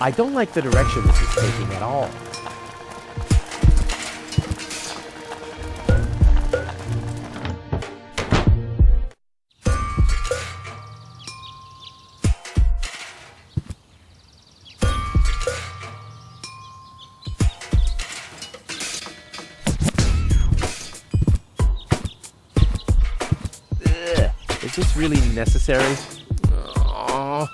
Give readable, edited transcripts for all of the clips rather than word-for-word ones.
I don't like the direction this is taking at all. Is this really necessary? Aww.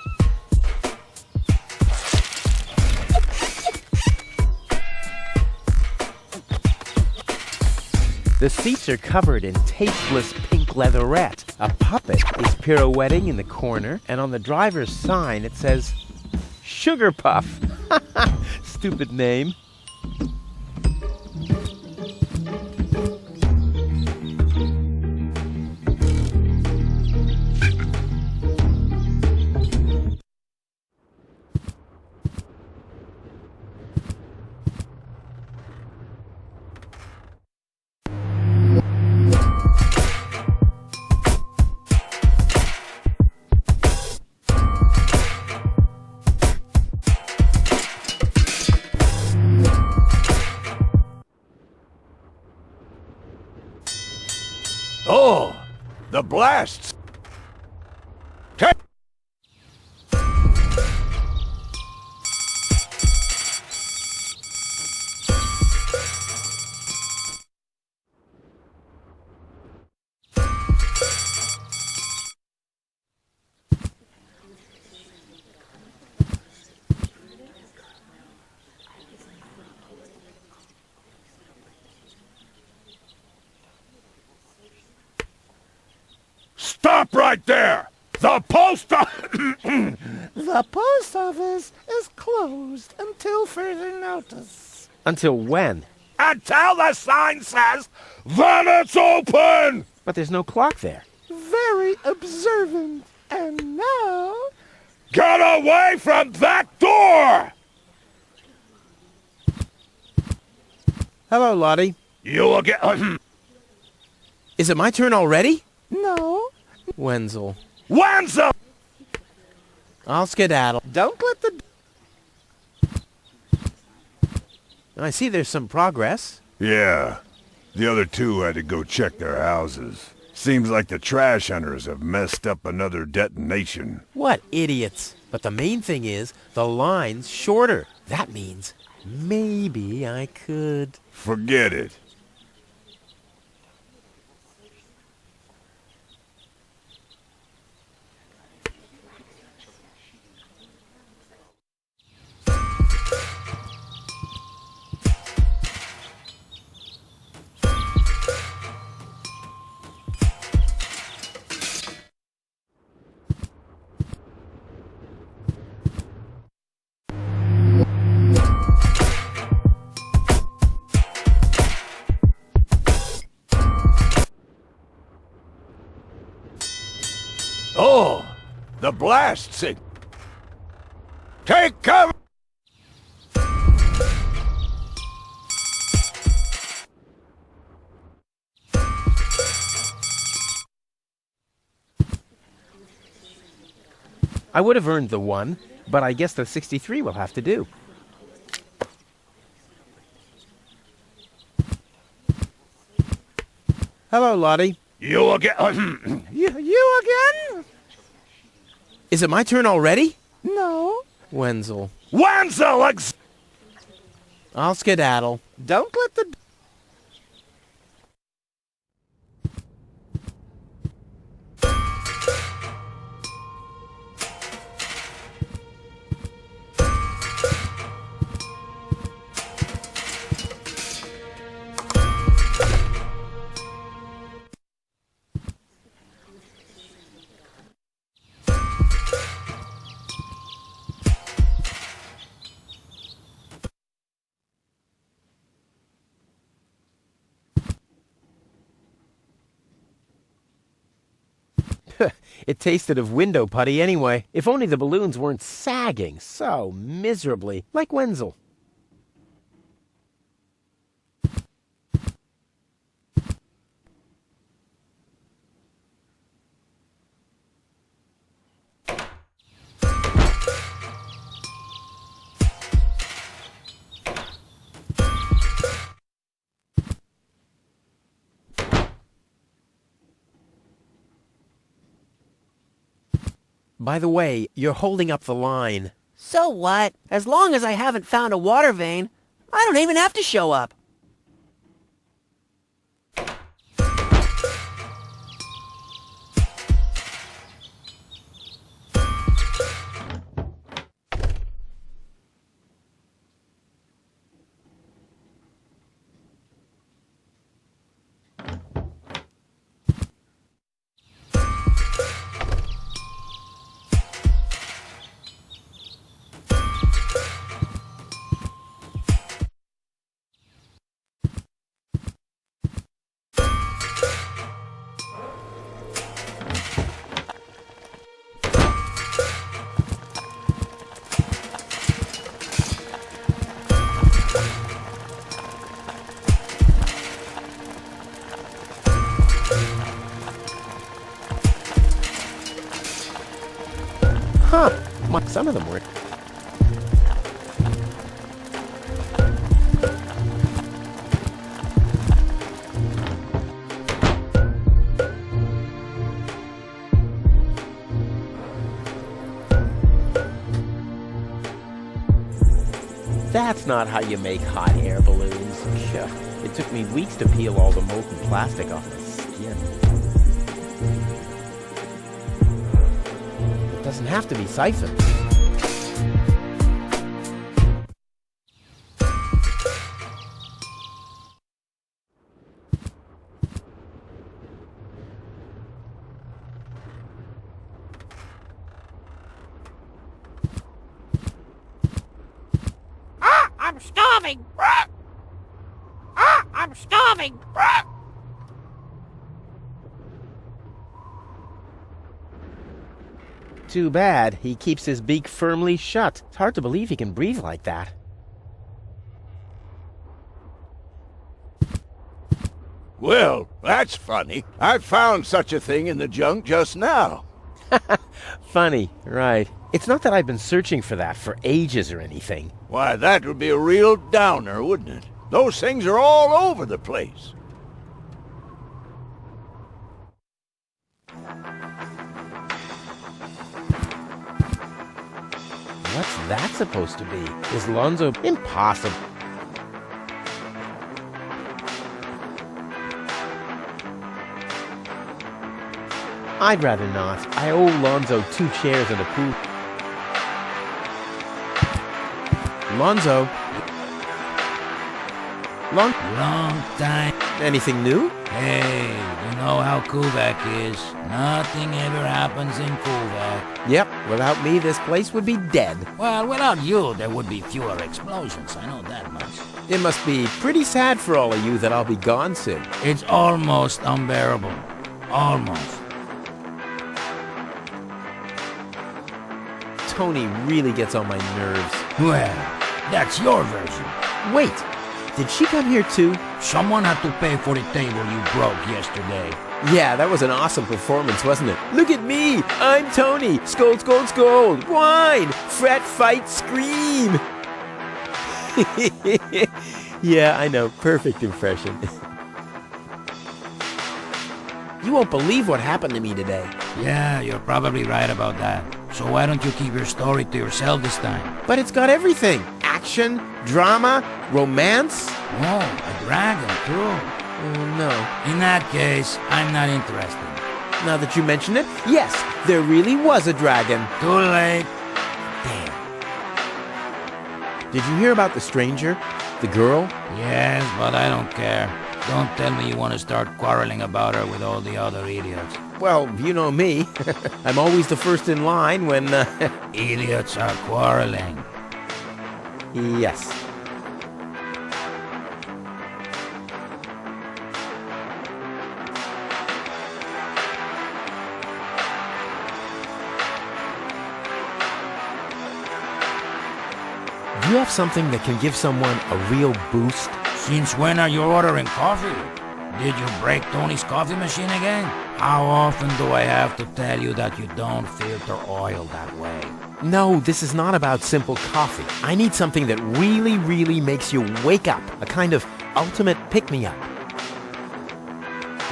The seats are covered in tasteless pink leatherette. A puppet is pirouetting in the corner, and on the driver's sign it says, Sugar Puff. Stupid name. Oh, the blasts! Take! Stop right there! The post The post office is closed until further notice. Until when? Until the sign says that it's open! But there's no clock there. Very observant. And now... Get away from that door! Hello, Lottie. You will get... Is it my turn already? No. Wenzel. Wenzel! I'll skedaddle. Don't let the... I see there's some progress. Yeah. The other two had to go check their houses. Seems like the trash hunters have messed up another detonation. What idiots. But the main thing is, the line's shorter. That means maybe I could... Forget it. Oh, the blast signal. Take cover! I would have earned the 1, but I guess the 63 will have to do. Hello, Lottie. You will get... You again? Is it my turn already? No. Wenzel. Wenzel! I'll skedaddle. Don't let the... It tasted of window putty anyway. If only the balloons weren't sagging so miserably, like Wenzel. By the way, you're holding up the line. So what? As long as I haven't found a water vein, I don't even have to show up. Huh. Some of them work. That's not how you make hot air balloons. Phew. It took me weeks to peel all the molten plastic off my skin. It doesn't have to be siphoned. I'm starving. I'm starving. Too bad. He keeps his beak firmly shut. It's hard to believe he can breathe like that. Well, that's funny. I found such a thing in the junk just now. Funny, right. It's not that I've been searching for that for ages or anything. Why, that would be a real downer, wouldn't it? Those things are all over the place. What's that supposed to be? Is Lonzo... Impossible. I'd rather not. I owe Lonzo 2 chairs and a pool. Lonzo? Long time. Anything new? Hey, you know how Kuvak is. Nothing ever happens in Kuvak. Yep, without me this place would be dead. Well, without you, there would be fewer explosions. I know that much. It must be pretty sad for all of you that I'll be gone soon. It's almost unbearable. Almost. Tony really gets on my nerves. Well, that's your version. Wait, did she come here too? Someone had to pay for the table you broke yesterday. Yeah, that was an awesome performance, wasn't it? Look at me! I'm Tony! Scold, scold, scold! Whine! Fret, fight, scream! Yeah, I know. Perfect impression. You won't believe what happened to me today. Yeah, you're probably right about that. So why don't you keep your story to yourself this time? But it's got everything. Action, drama, romance. Oh, a dragon, too. No. In that case, I'm not interested. Now that you mention it, yes, there really was a dragon. Too late. Damn. Did you hear about the stranger? The girl? Yes, but I don't care. Don't tell me you want to start quarreling about her with all the other idiots. Well, you know me. I'm always the first in line when... Idiots are quarreling. Yes. Do you have something that can give someone a real boost? Since when are you ordering coffee? Did you break Tony's coffee machine again? How often do I have to tell you that you don't filter oil that way? No, this is not about simple coffee. I need something that really, really makes you wake up. A kind of ultimate pick-me-up.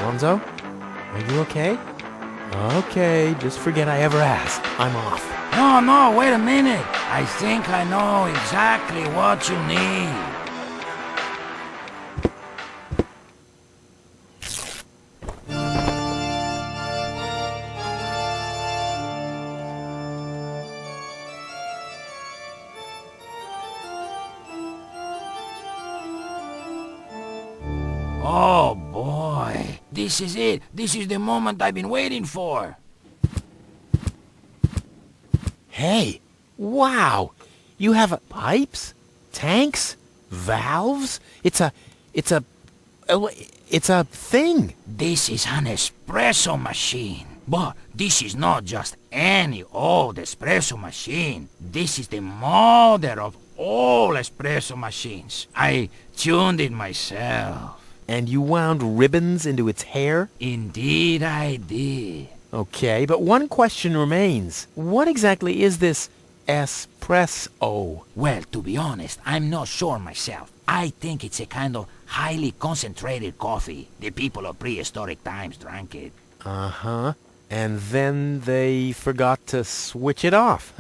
Lonzo? Are you okay? Okay, just forget I ever asked. I'm off. No, wait a minute. I think I know exactly what you need. Oh boy, this is it. This is the moment I've been waiting for. Hey, wow! You have pipes, tanks, valves. It's a thing. This is an espresso machine. But this is not just any old espresso machine. This is the mother of all espresso machines. I tuned it myself. And you wound ribbons into its hair? Indeed I did. Okay, but one question remains. What exactly is this espresso? Well, to be honest, I'm not sure myself. I think it's a kind of highly concentrated coffee. The people of prehistoric times drank it. Uh-huh. And then they forgot to switch it off.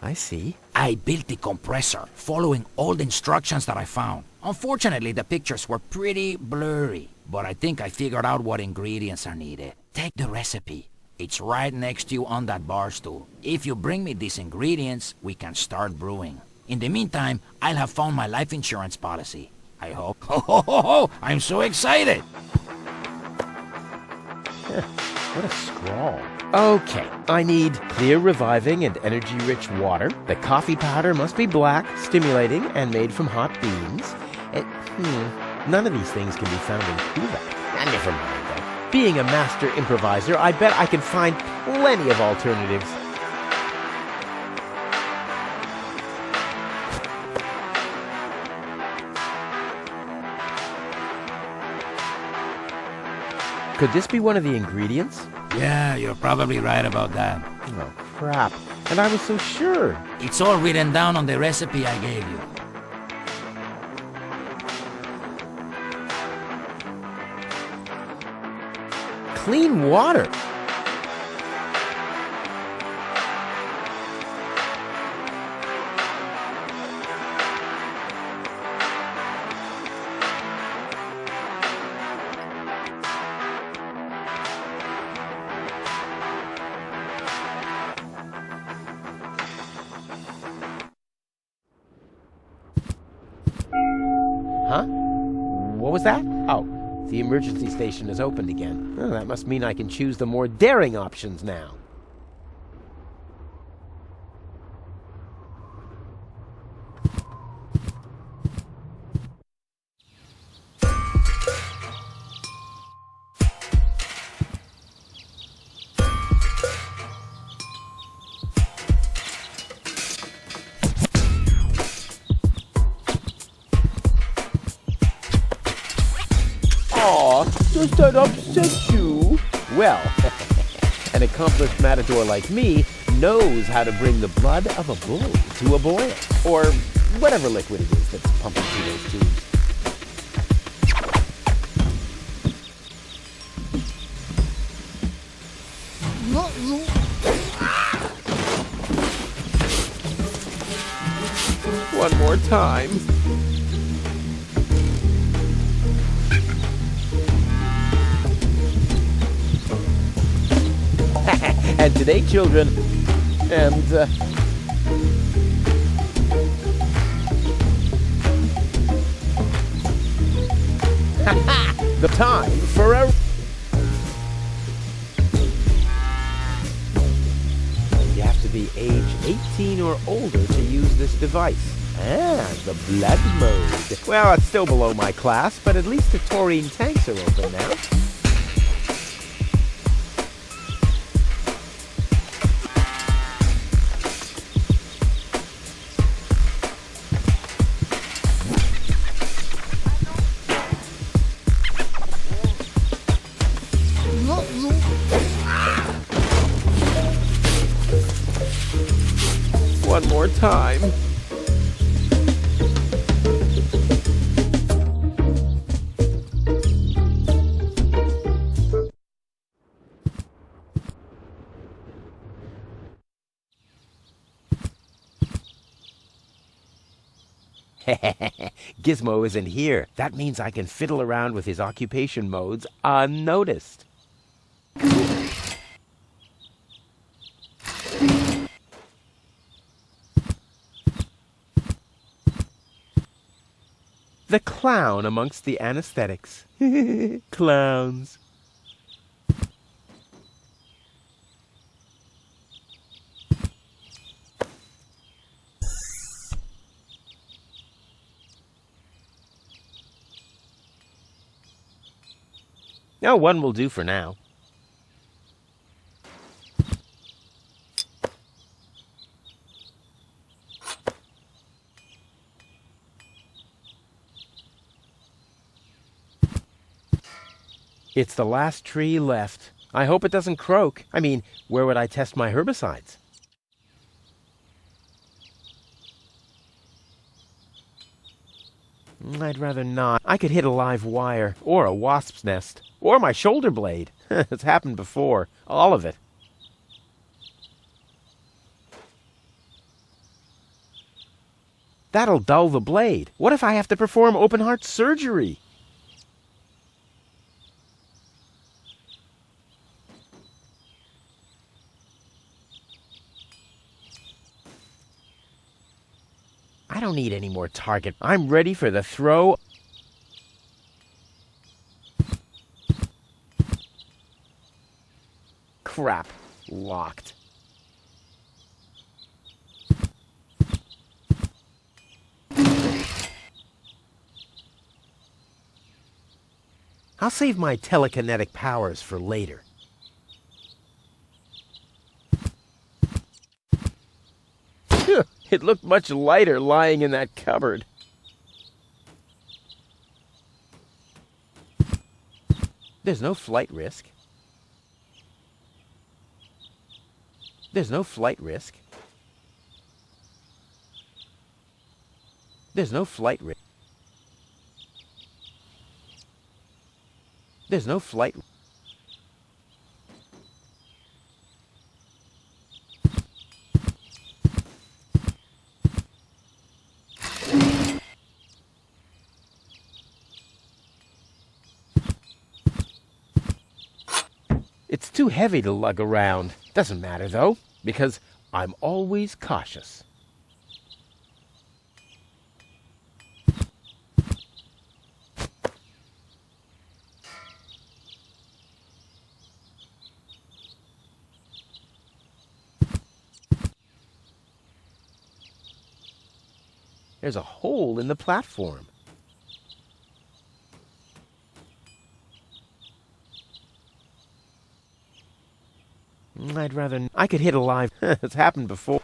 I see. I built the compressor, following all the instructions that I found. Unfortunately, the pictures were pretty blurry, but I think I figured out what ingredients are needed. Take the recipe. It's right next to you on that bar stool. If you bring me these ingredients, we can start brewing. In the meantime, I'll have found my life insurance policy. I hope. Ho, I'm so excited! What a scrawl. Okay, I need clear, reviving, and energy-rich water. The coffee powder must be black, stimulating, and made from hot beans. None of these things can be found in Cuba. Never mind, though. Being a master improviser, I bet I can find plenty of alternatives. Could this be one of the ingredients? Yeah, you're probably right about that. Oh, crap. And I was so sure. It's all written down on the recipe I gave you. Clean water. Huh? What was that? Oh, the emergency station is opened again. Oh, that must mean I can choose the more daring options now. Aw, does that upset you? Well, an accomplished matador like me knows how to bring the blood of a bull to a boil. Or whatever liquid it is that's pumping through those tubes. One more time. And today, children, and the time for a... You have to be age 18 or older to use this device. The blood mode. Well, it's still below my class, but at least the taurine tanks are open now. One more time. Gizmo isn't here. That means I can fiddle around with his occupation modes unnoticed. The clown amongst the anesthetics. Clowns. No, one will do for now. It's the last tree left. I hope it doesn't croak. I mean, where would I test my herbicides? I'd rather not. I could hit a live wire, or a wasp's nest, or my shoulder blade. It's happened before. All of it. That'll dull the blade. What if I have to perform open-heart surgery? I don't need any more target. I'm ready for the throw. Crap. Locked. I'll save my telekinetic powers for later. It looked much lighter lying in that cupboard. There's no flight risk. There's no flight risk. There's no flight risk. There's no flight risk. It's too heavy to lug around. Doesn't matter, though, because I'm always cautious. There's a hole in the platform. I'd rather... I could hit a live... It's happened before.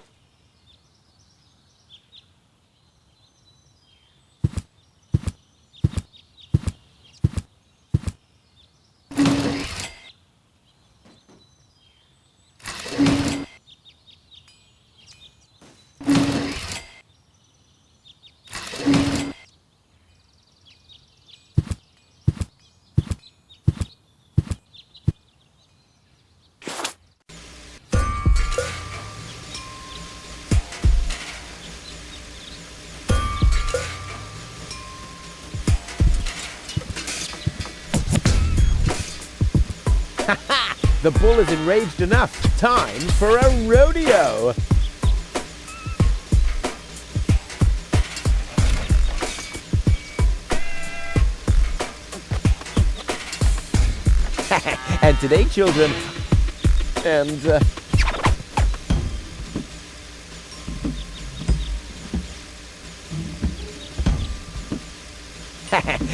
The bull is enraged enough. Time for a rodeo. And today, children, and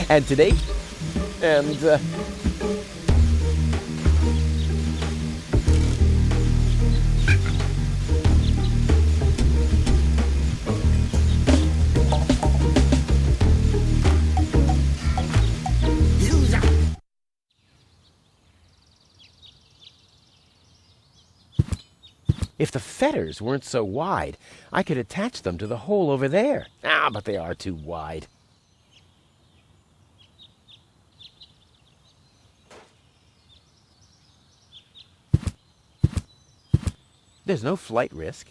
and today, and if the fetters weren't so wide, I could attach them to the hole over there. Ah, but they are too wide. There's no flight risk.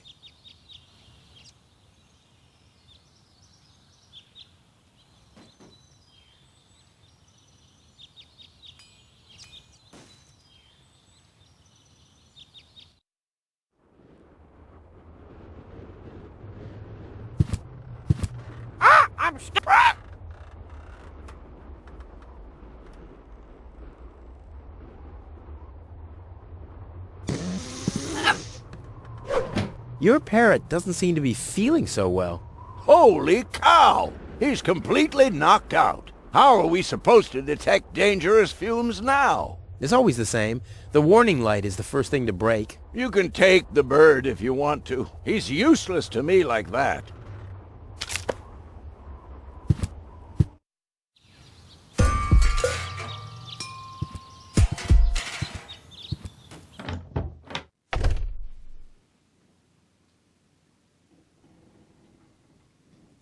Your parrot doesn't seem to be feeling so well. Holy cow! He's completely knocked out. How are we supposed to detect dangerous fumes now? It's always the same. The warning light is the first thing to break. You can take the bird if you want to. He's useless to me like that.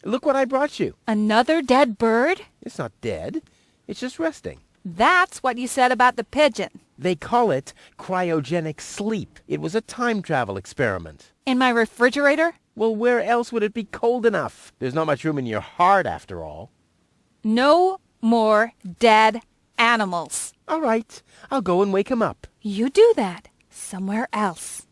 Look what I brought you. Another dead bird? It's not dead. It's just resting. That's what you said about the pigeon. They call it cryogenic sleep. It was a time travel experiment. In my refrigerator? Well, where else would it be cold enough? There's not much room in your heart, after all. No more dead animals. All right. I'll go and wake him up. You do that somewhere else.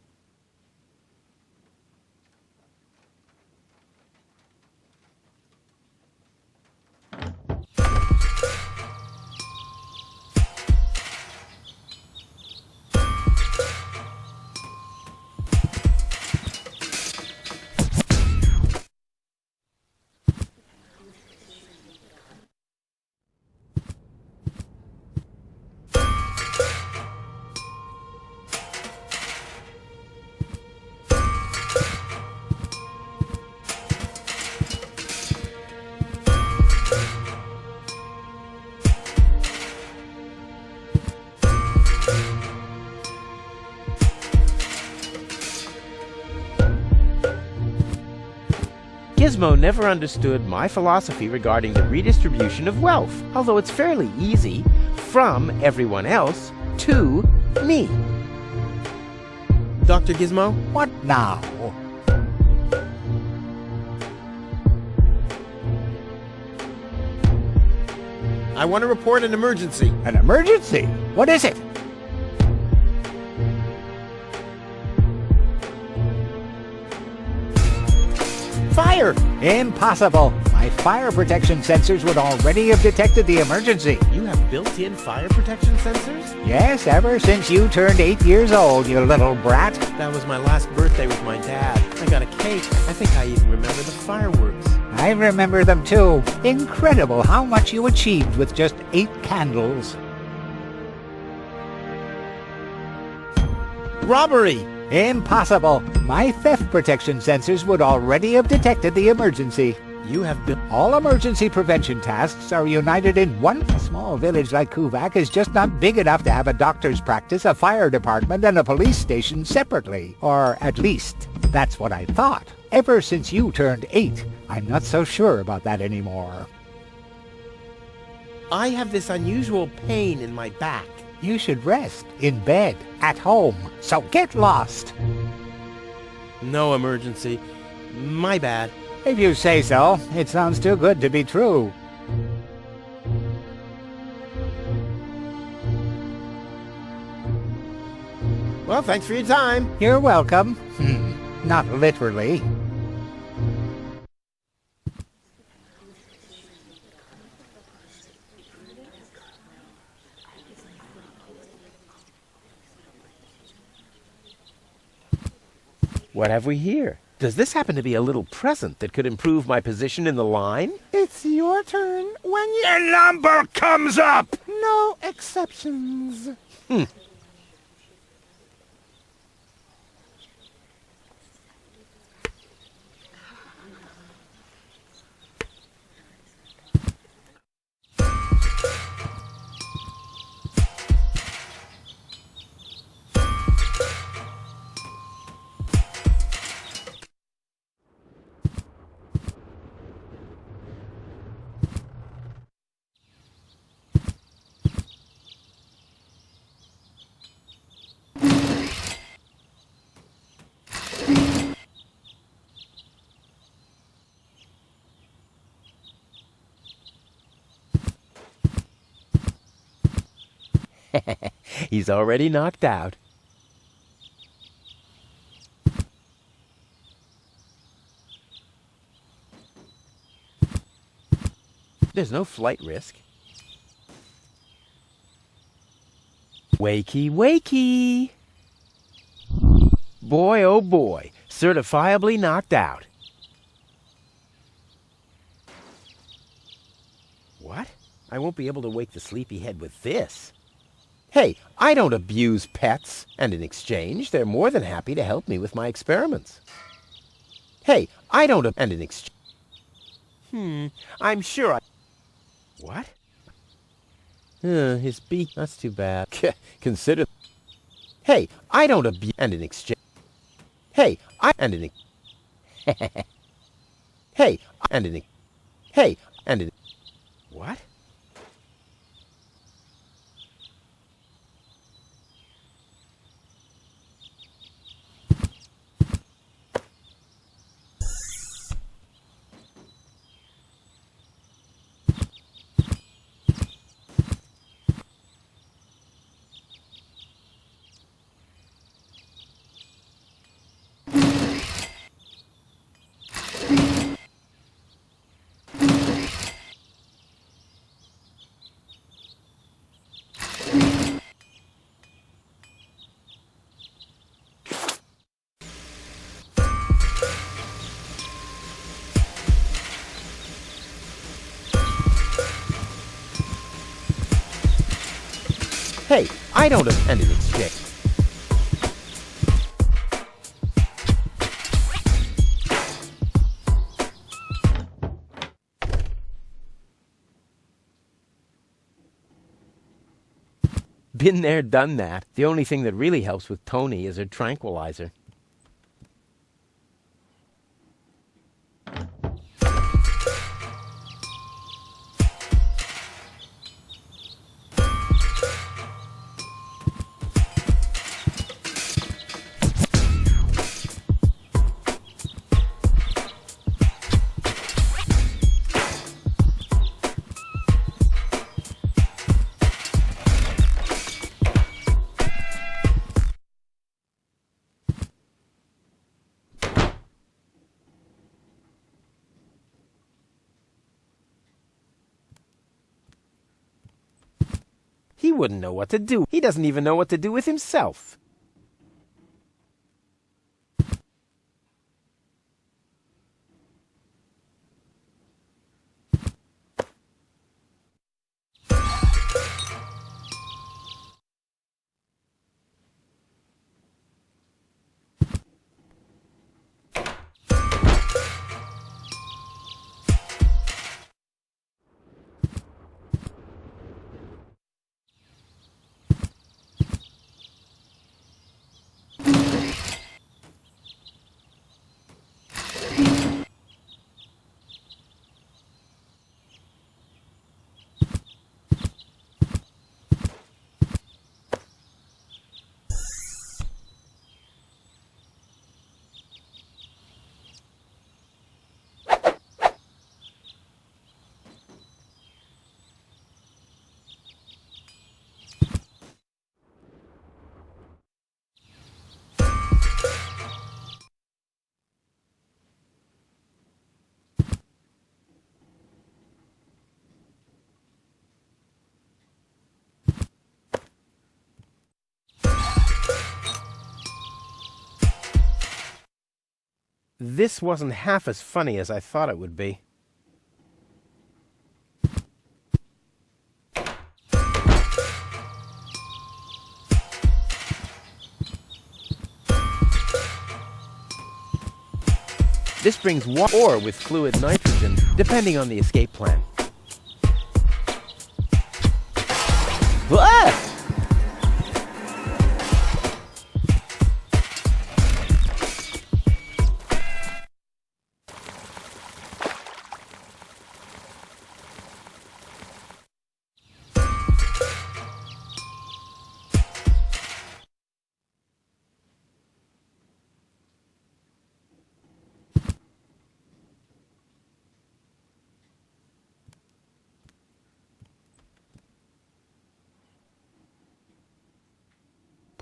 Gizmo never understood my philosophy regarding the redistribution of wealth, although it's fairly easy, from everyone else to me. Dr. Gizmo? What now? I want to report an emergency. An emergency? What is it? Fire! Impossible! My fire protection sensors would already have detected the emergency. You have built-in fire protection sensors? Yes, ever since you turned 8 years old, you little brat. That was my last birthday with my dad. I got a cake. I think I even remember the fireworks. I remember them too. Incredible how much you achieved with just 8 candles. Robbery! Impossible! My theft protection sensors would already have detected the emergency. You have built... All emergency prevention tasks are united in one. A small village like Kuvak is just not big enough to have a doctor's practice, a fire department, and a police station separately. Or at least, that's what I thought. Ever since you turned 8, I'm not so sure about that anymore. I have this unusual pain in my back. You should rest in bed, at home, so get lost. No emergency. My bad. If you say so, it sounds too good to be true. Well, thanks for your time. You're welcome. Not literally. What have we here? Does this happen to be a little present that could improve my position in the line? It's your turn when you... The number comes up! No exceptions. He's already knocked out. There's no flight risk. Wakey, wakey! Boy, oh boy, certifiably knocked out. What? I won't be able to wake the sleepyhead with this. Hey, I don't abuse pets, and in exchange, they're more than happy to help me with my experiments. Hey, I don't and in exchange... I'm sure I... What? His beak, that's too bad. Consider... Hey, I don't abuse... And in exchange... Hey, I... And in... Hey, and in... Hey, and in... What? Hey, I don't offend an exchange. Been there, done that. The only thing that really helps with Tony is her tranquilizer. He wouldn't know what to do. He doesn't even know what to do with himself. This wasn't half as funny as I thought it would be. This brings water or with fluid nitrogen, depending on the escape plan. Ah!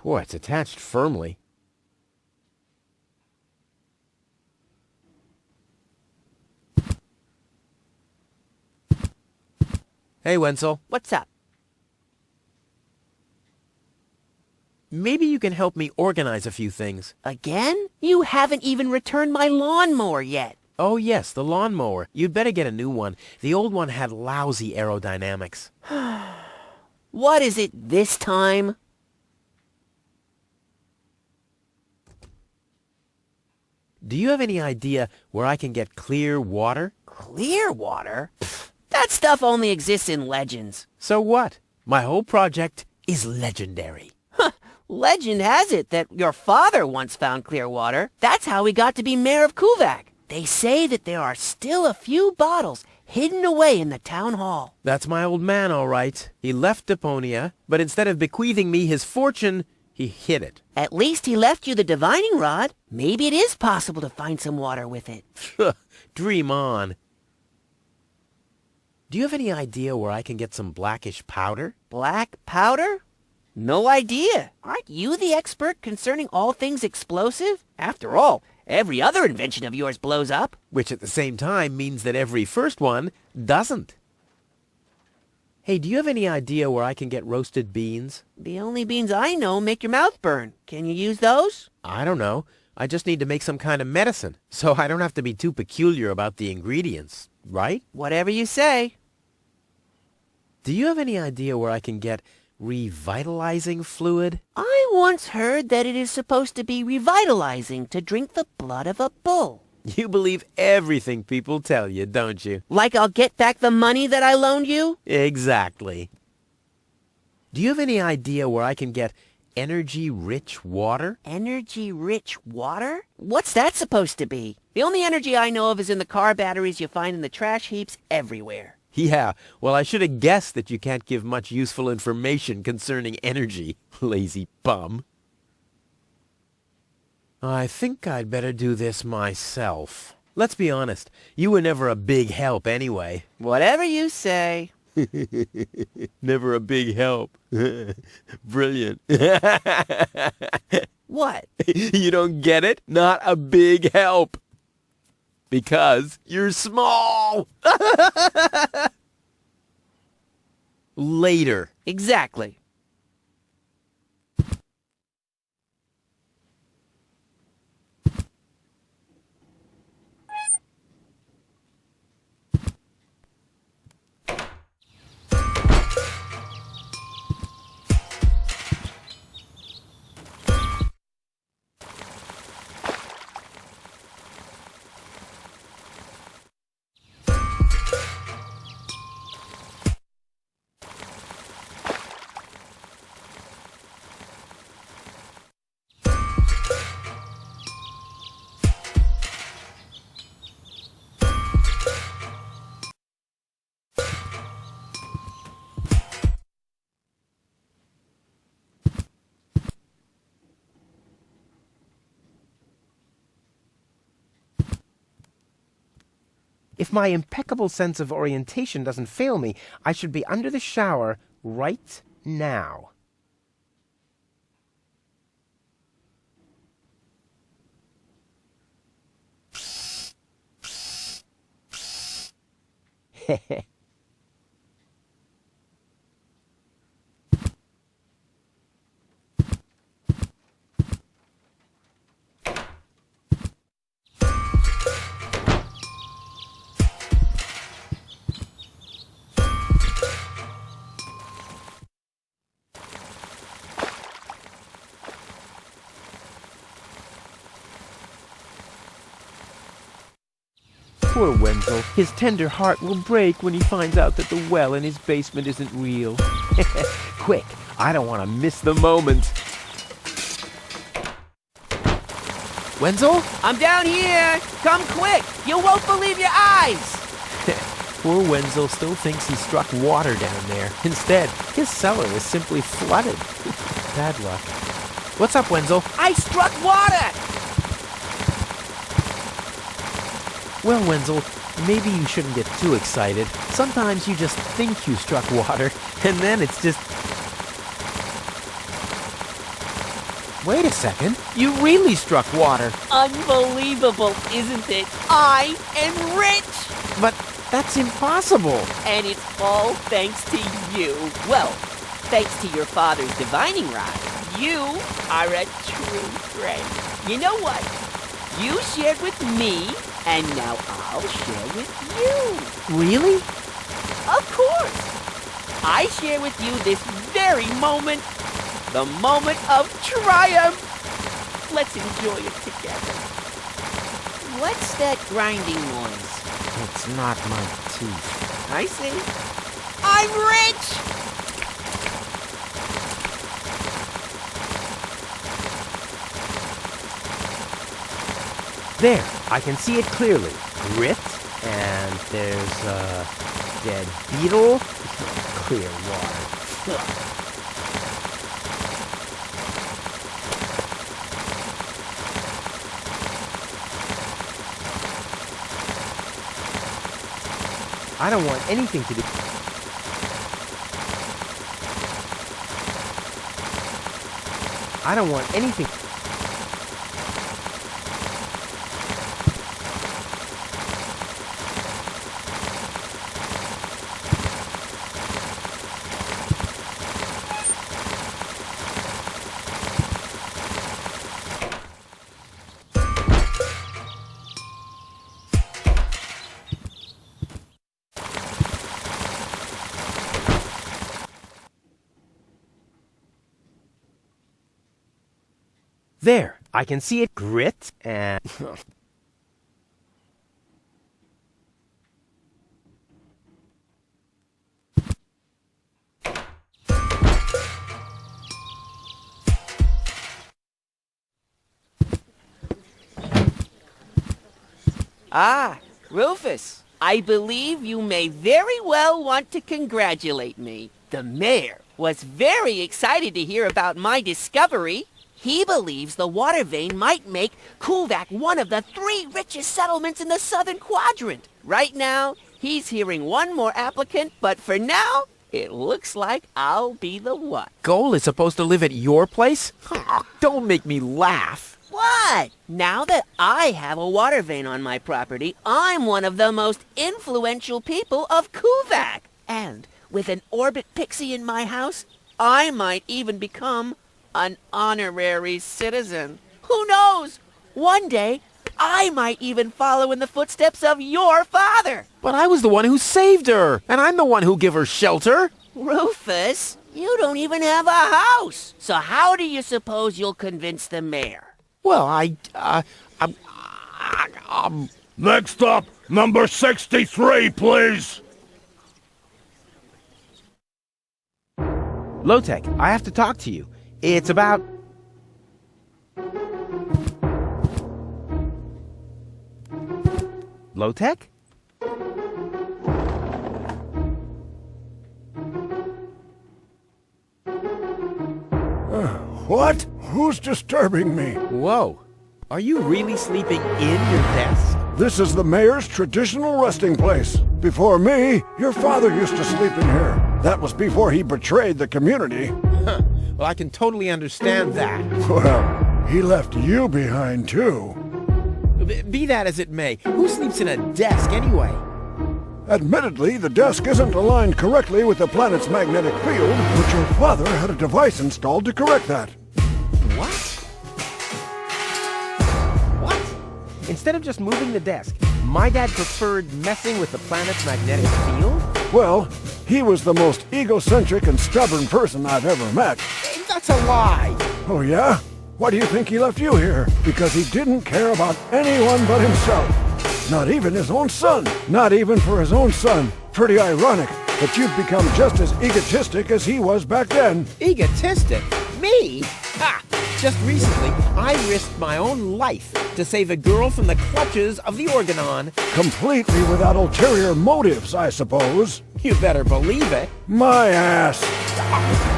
Boy, it's attached firmly. Hey, Wenzel. What's up? Maybe you can help me organize a few things. Again? You haven't even returned my lawnmower yet. Oh, yes, the lawnmower. You'd better get a new one. The old one had lousy aerodynamics. What is it this time? Do you have any idea where I can get clear water? Clear water? Pfft, that stuff only exists in legends. So what? My whole project is legendary. Legend has it that your father once found clear water. That's how he got to be mayor of Kuvak. They say that there are still a few bottles hidden away in the town hall. That's my old man, all right. He left Deponia, but instead of bequeathing me his fortune, he hid it. At least he left you the divining rod. Maybe it is possible to find some water with it. Dream on. Do you have any idea where I can get some blackish powder? Black powder? No idea. Aren't you the expert concerning all things explosive? After all, every other invention of yours blows up. Which at the same time means that every first one doesn't. Hey, do you have any idea where I can get roasted beans? The only beans I know make your mouth burn. Can you use those? I don't know. I just need to make some kind of medicine, so I don't have to be too peculiar about the ingredients, right? Whatever you say. Do you have any idea where I can get revitalizing fluid? I once heard that it is supposed to be revitalizing to drink the blood of a bull. You believe everything people tell you, don't you? Like I'll get back the money that I loaned you? Exactly. Do you have any idea where I can get energy-rich water? Energy-rich water? What's that supposed to be? The only energy I know of is in the car batteries you find in the trash heaps everywhere. Yeah, well, I should have guessed that you can't give much useful information concerning energy, lazy bum. I think I'd better do this myself. Let's be honest, you were never a big help anyway. Whatever you say. Never a big help. Brilliant. What? You don't get it? Not a big help. Because you're small. Later. Exactly. If my impeccable sense of orientation doesn't fail me, I should be under the shower right now. Heh. Poor Wenzel. His tender heart will break when he finds out that the well in his basement isn't real. Quick, I don't want to miss the moment. Wenzel? I'm down here! Come quick! You won't believe your eyes! Poor Wenzel still thinks he struck water down there. Instead, his cellar is simply flooded. Bad luck. What's up, Wenzel? I struck water! Well, Wenzel, maybe you shouldn't get too excited. Sometimes you just think you struck water, and then it's just... Wait a second. You really struck water. Unbelievable, isn't it? I am rich! But that's impossible. And it's all thanks to you. Well, thanks to your father's divining rod. You are a true friend. You know what? You shared with me, and now I'll share with you. Really? Of course. I share with you this very moment, the moment of triumph. Let's enjoy it together. What's that grinding noise? It's not my teeth. I see. I'm rich! There, I can see it clearly. Grit, and there's a dead beetle. Clear water. I don't want anything to do. I don't want anything. There, I can see it. Grit and... Ah, Rufus, I believe you may very well want to congratulate me. The mayor was very excited to hear about my discovery. He believes the water vein might make Kuvak one of the 3 richest settlements in the southern quadrant. Right now, he's hearing one more applicant, but for now, it looks like I'll be the one. Goal is supposed to live at your place? Don't make me laugh. What? Now that I have a water vein on my property, I'm one of the most influential people of Kuvak. And with an orbit pixie in my house, I might even become an honorary citizen. Who knows? One day, I might even follow in the footsteps of your father. But I was the one who saved her, and I'm the one who gave her shelter. Rufus, you don't even have a house. So how do you suppose you'll convince the mayor? Well, Next up, number 63, please. Low-Tech, I have to talk to you. It's about... Low-Tech? What? Who's disturbing me? Whoa. Are you really sleeping in your desk? This is the mayor's traditional resting place. Before me, your father used to sleep in here. That was before he betrayed the community. Huh. Well, I can totally understand that. Well, he left you behind, too. Be that as it may, who sleeps in a desk anyway? Admittedly, the desk isn't aligned correctly with the planet's magnetic field, but your father had a device installed to correct that. What? What? Instead of just moving the desk, my dad preferred messing with the planet's magnetic field? Well, he was the most egocentric and stubborn person I've ever met. That's a lie. Oh, yeah? Why do you think he left you here? Because he didn't care about anyone but himself. Not even his own son. Not even for his own son. Pretty ironic that you've become just as egotistic as he was back then. Egotistic? Me? Ha! Just recently, I risked my own life to save a girl from the clutches of the Organon. Completely without ulterior motives, I suppose. You better believe it. My ass.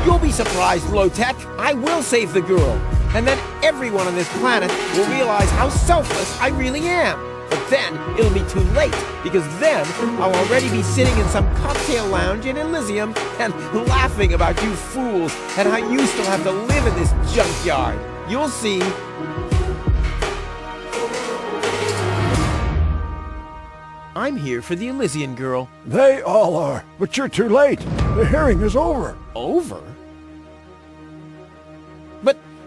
You'll be surprised, Low-Tech. I will save the girl. And then everyone on this planet will realize how selfless I really am. But then it'll be too late, because then I'll already be sitting in some cocktail lounge in Elysium and laughing about you fools and how you still have to live in this junkyard. You'll see. I'm here for the Elysian girl. They all are, but you're too late. The hearing is over. Over?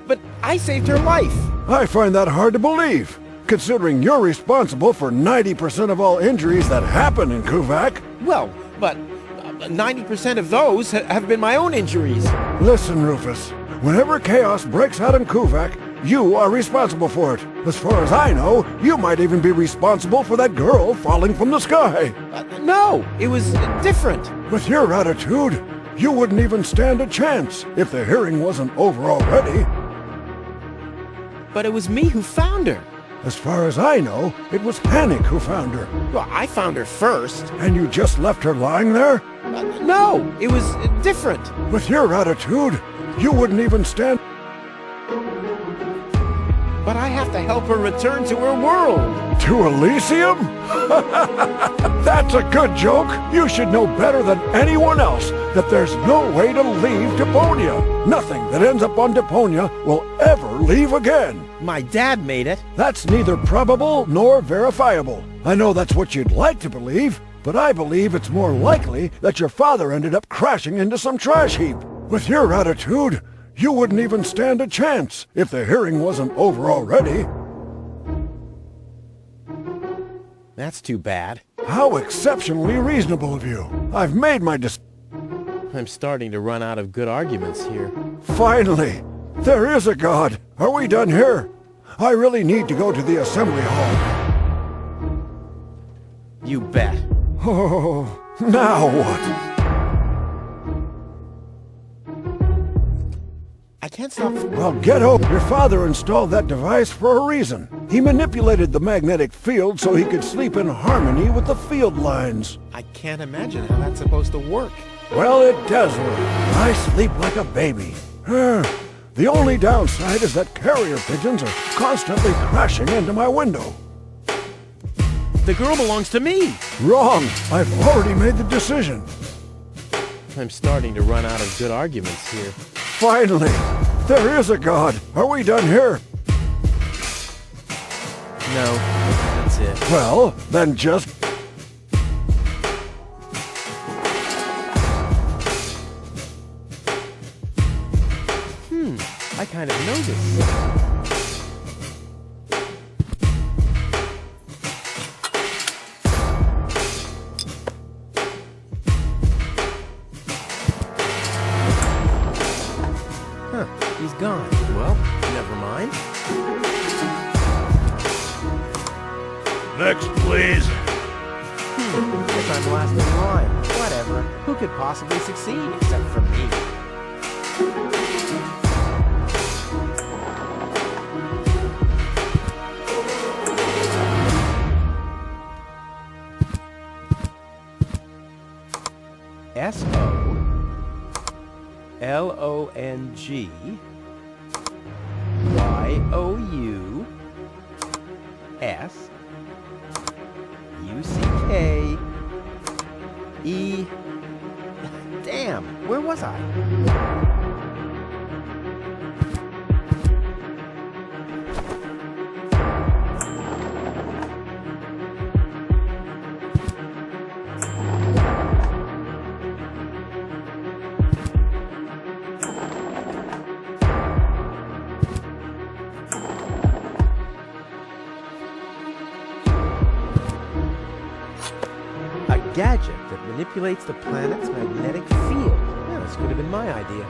But I saved her life. I find that hard to believe, considering you're responsible for 90% of all injuries that happen in Kuvak. Well, but 90% of those have been my own injuries. Listen, Rufus, whenever chaos breaks out in Kuvak, you are responsible for it. As far as I know, you might even be responsible for that girl falling from the sky. No, it was different. With your attitude, you wouldn't even stand a chance if the hearing wasn't over already. But it was me who found her. As far as I know, it was Hannick who found her. Well, I found her first. And you just left her lying there? No, it was different. With your attitude, you wouldn't even stand... But I have to help her return to her world. To Elysium? That's a good joke. You should know better than anyone else that there's no way to leave Deponia. Nothing that ends up on Deponia will ever leave again. My dad made it. That's neither probable nor verifiable. I know that's what you'd like to believe, but I believe it's more likely that your father ended up crashing into some trash heap. With your attitude, you wouldn't even stand a chance if the hearing wasn't over already. That's too bad. How exceptionally reasonable of you. I've made my I'm starting to run out of good arguments here. Finally! There is a God! Are we done here? I really need to go to the assembly hall. You bet. Oh, now what? I can't stop... Well, get over. Your father installed that device for a reason. He manipulated the magnetic field so he could sleep in harmony with the field lines. I can't imagine how that's supposed to work. Well, it does work. I sleep like a baby. The only downside is that carrier pigeons are constantly crashing into my window. The girl belongs to me. Wrong. I've already made the decision. I'm starting to run out of good arguments here. Finally! There is a God! Are we done here? No, that's it. Well, then just... I kind of know this. He's gone. Well, never mind. Next, please. Guess I'm last in line. Whatever. Who could possibly succeed except for me? SOLONGYOUSE. Damn, where was I? A gadget that manipulates the planet's magnetic field. Yeah, this could have been my idea.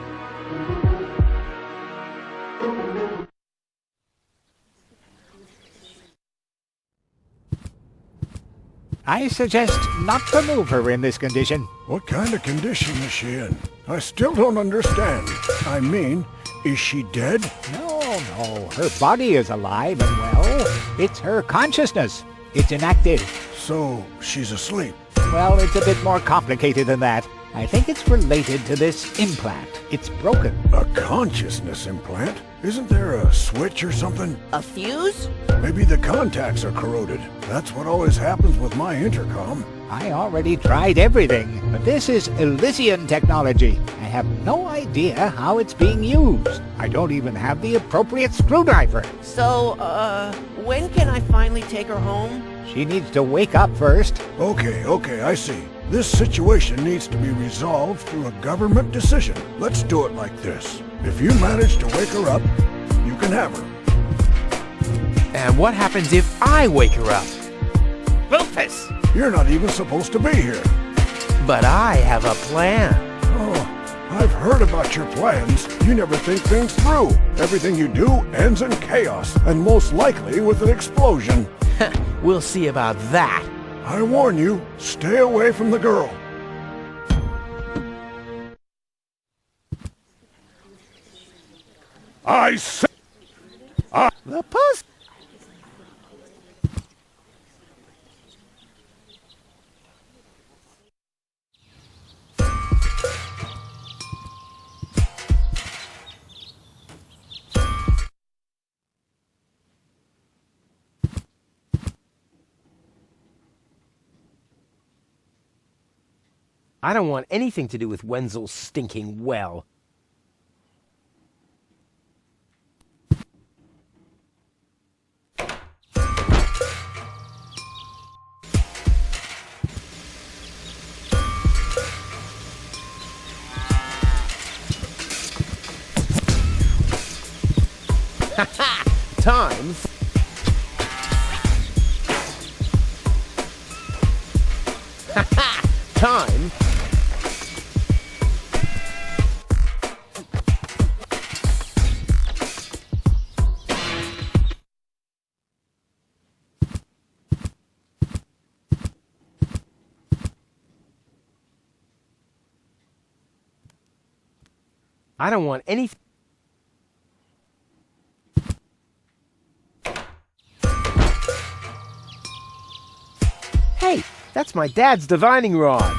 I suggest not to move her in this condition. What kind of condition is she in? I still don't understand. I mean, is she dead? No, her body is alive and well. It's her consciousness. It's inactive. So, she's asleep. Well, it's a bit more complicated than that. I think it's related to this implant. It's broken. A consciousness implant? Isn't there a switch or something? A fuse? Maybe the contacts are corroded. That's what always happens with my intercom. I already tried everything, but this is Elysian technology. I have no idea how it's being used. I don't even have the appropriate screwdriver. So, when can I finally take her home? She needs to wake up first. Okay, I see. This situation needs to be resolved through a government decision. Let's do it like this. If you manage to wake her up, can have her. And what happens if I wake her up? Rufus! You're not even supposed to be here. But I have a plan. Oh, I've heard about your plans. You never think things through. Everything you do ends in chaos, and most likely with an explosion. We'll see about that. I warn you, stay away from the girl. I say... The post. I don't want anything to do with Wenzel's stinking well. Times. Time. I don't want anything. Hey, that's my dad's divining rod.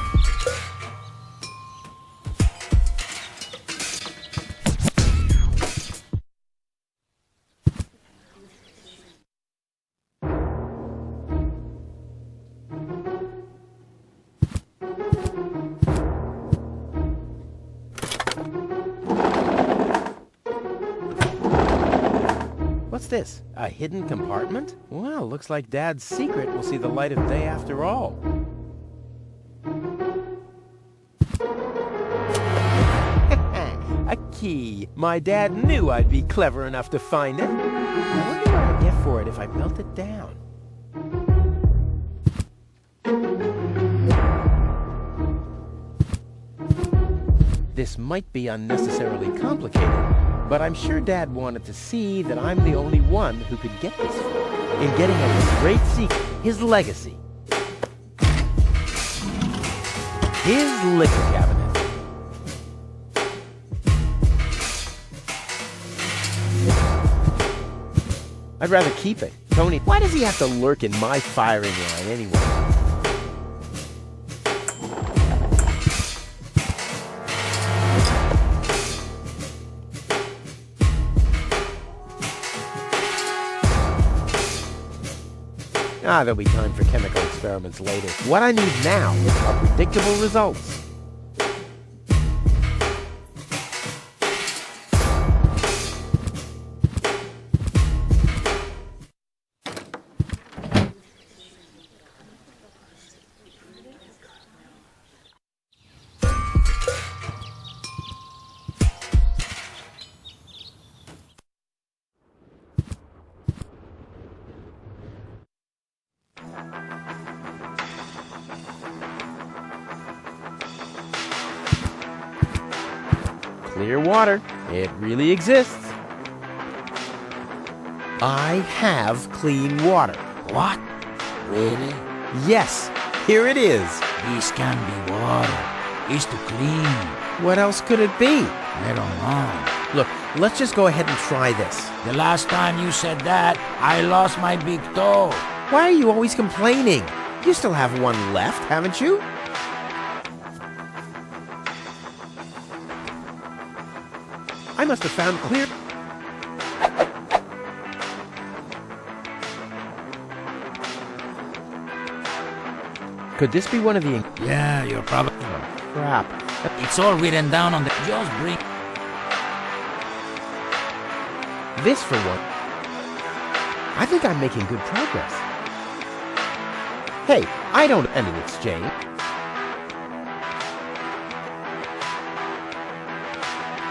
What's this? A hidden compartment? Well, looks like Dad's secret will see the light of day after all. A key. My dad knew I'd be clever enough to find it. I wonder what I'd get for it if I melt it down. This might be unnecessarily complicated, but I'm sure Dad wanted to see that I'm the only one who could get this far. In getting at his great secret, his legacy. His liquor cabinet. I'd rather keep it. Tony, why does he have to lurk in my firing line anyway? There'll be time for chemical experiments later. What I need now are predictable results. Clear water. It really exists. I have clean water. What? Really? Yes, here it is. This can be water. It's too clean. What else could it be? I don't know. Look, let's just go ahead and try this. The last time you said that, I lost my big toe. Why are you always complaining? You still have one left, haven't you? I must have found clear... Could this be one of the... Yeah, you're probably... Oh, crap. It's all written down on the... Just bring... This for one. I think I'm making good progress. Hey, I don't end an exchange.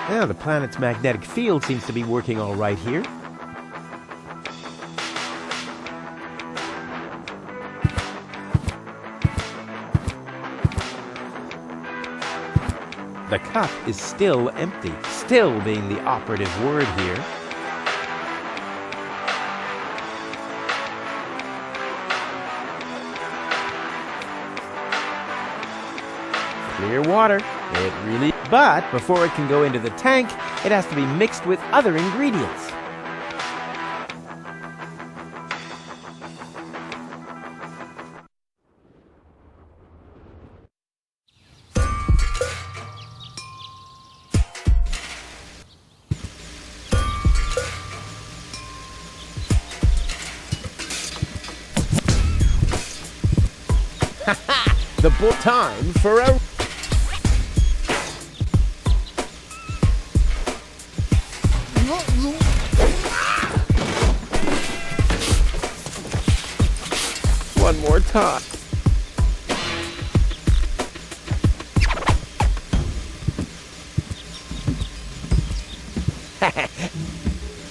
Now, the planet's magnetic field seems to be working all right here. The cup is still empty, still being the operative word here. Clear water. It really... But before it can go into the tank, it has to be mixed with other ingredients. The time for a... One more time.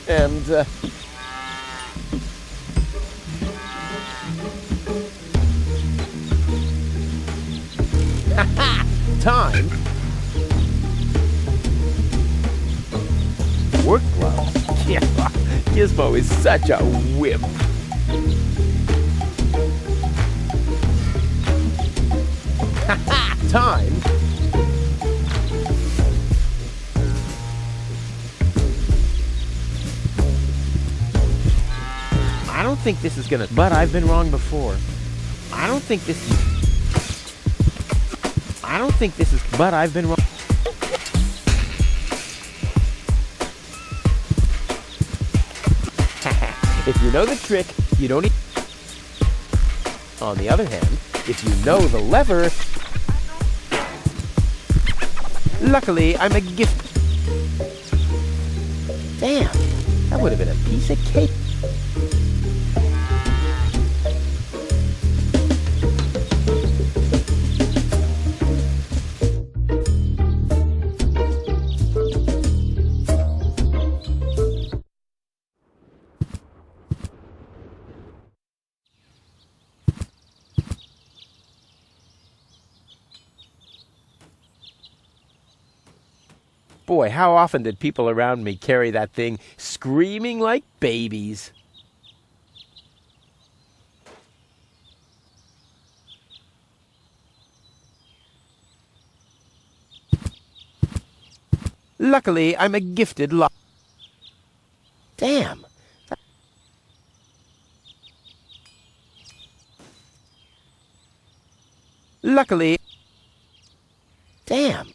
And, time. Work gloves. Yeah, Gizmo is such a wimp. Time. I don't think this is gonna... But I've been wrong before. I don't think this is... But I've been wrong. If you know the trick, you don't need... On the other hand, if you know the lever... Luckily, I'm a gift... Damn, that would have been a piece of cake. Boy, how often did people around me carry that thing screaming like babies? Luckily, I'm a gifted Damn. Luckily... Damn.